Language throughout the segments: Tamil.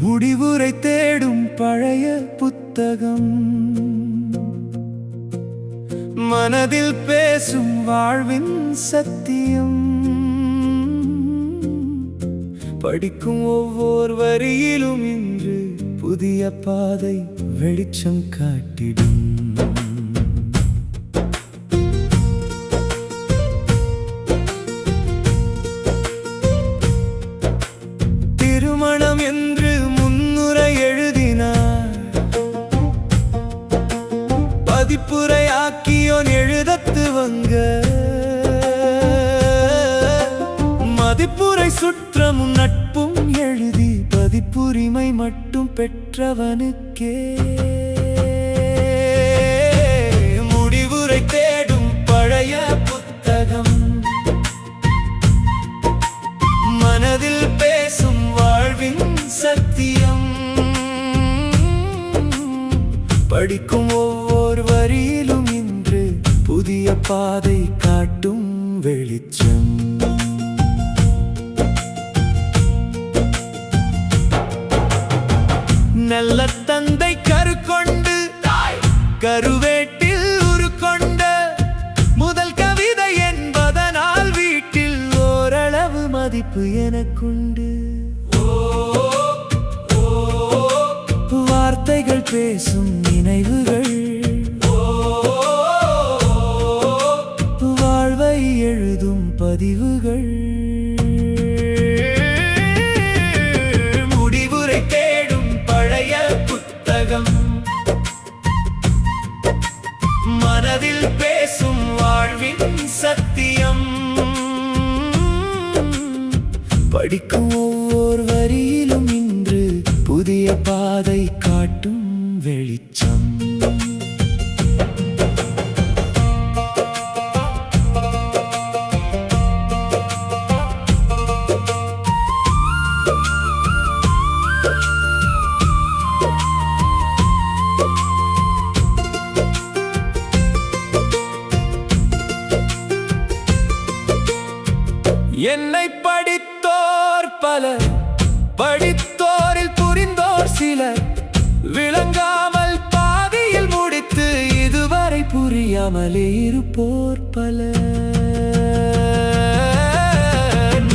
முடிவுரை தேடும் பழைய புத்தகம், மனதில் பேசும் வாழ்வின் சத்தியம். படிக்கும் ஒவ்வொரு வரியிலும் இன்று புதிய பாதை வெளிச்சம் காட்டிடும். திருமணம் என்று முன்னுரை எழுதினார், பதிப்புரையாக்கியோன் எழுதத்துவங்க. மதிப்புரை சுற்றமும் நட்பும் எழுதி பதிப்புரிமை மட்டும் பெற்றவனுக்கே. முடிவுரை தேடும் பழைய புத்தகம், மனதில் பேசும் வாழ்வின் சத்தியம். படிக்கும் ஒவ்வொரு வரியிலும் இன்று புதிய பாதை காட்டும் வெளிச்சம். நல்ல தந்தை கருக்கொண்டு கருவேட்டில் உருக்கொண்ட முதல் கவிதை என்பதனால் வீட்டில் ஓரளவு மதிப்பு எனக்குண்டு. வார்த்தைகள் பேசும் நினைவுகள், வாழ்வை எழுதும் பதிவுகள். முடிவுரை தேடும் பழைய புத்தகம், மனதில் பேசும் வாழ்வின் சத்தியம். படிக்கும் ஒவ்வொரு வரியிலும் இன்று புதிய பாதை காட்டும் வெளிச்சம். என்னை படித்தோர் பலர், படித்தோரில் புரிந்தோர் சிலர், விளங்காமல் பாதியில் முடித்து இதுவரை புரியாமலே இருப்போர் பலர்.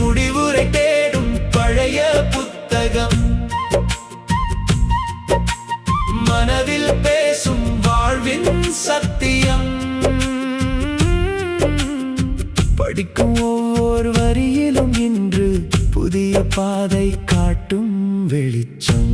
முடிவுரை தேடும் பழைய புத்தகம், மனதில் பேசும் வாழ்வின் சத்தியம். படிக்கும் ஒவ்வொரு வரியிலும் இன்று புதிய பாதை காட்டும் வெளிச்சம்.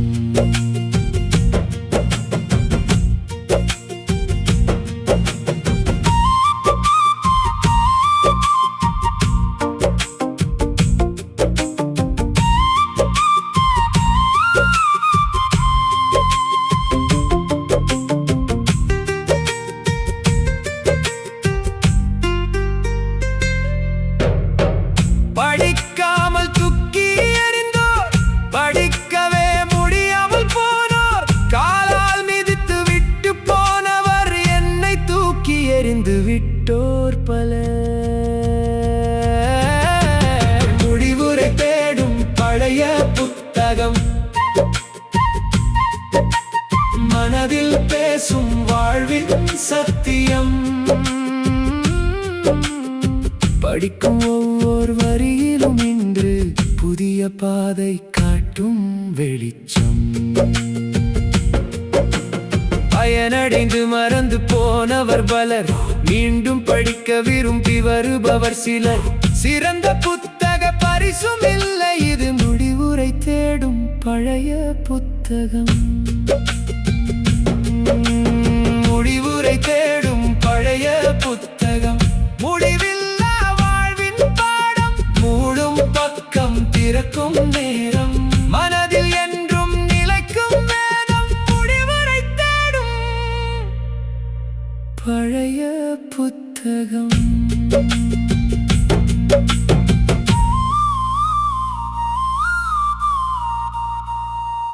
படிக்காமல் துக்கி எறிந்தோர், படிக்கவே முடியாமல் போனோர், காலால் மிதித்து விட்டு போனவர், என்னை தூக்கி எறிந்து விட்டோர் பலர். முடிவுரை தேடும் பழைய புத்தகம், மனதில் பேசும் வாழ்வின் சத்தியம். படிக்கும் ஒவ்வொரு வரியிலும் இன்று புதிய பாதை காட்டும் வெளிச்சம். பயனடைந்து மறந்து போனவர் பலர், மீண்டும் படிக்க விரும்பி வருபவர் சிலர். சிறந்த புத்தக பரிசும் இல்லை, இது முடிவுரை தேடும் பழைய புத்தகம். முடிவுரை தேடும் பழைய புத்தகம், முடிவில் மூடும் பக்கம் திறக்கும்.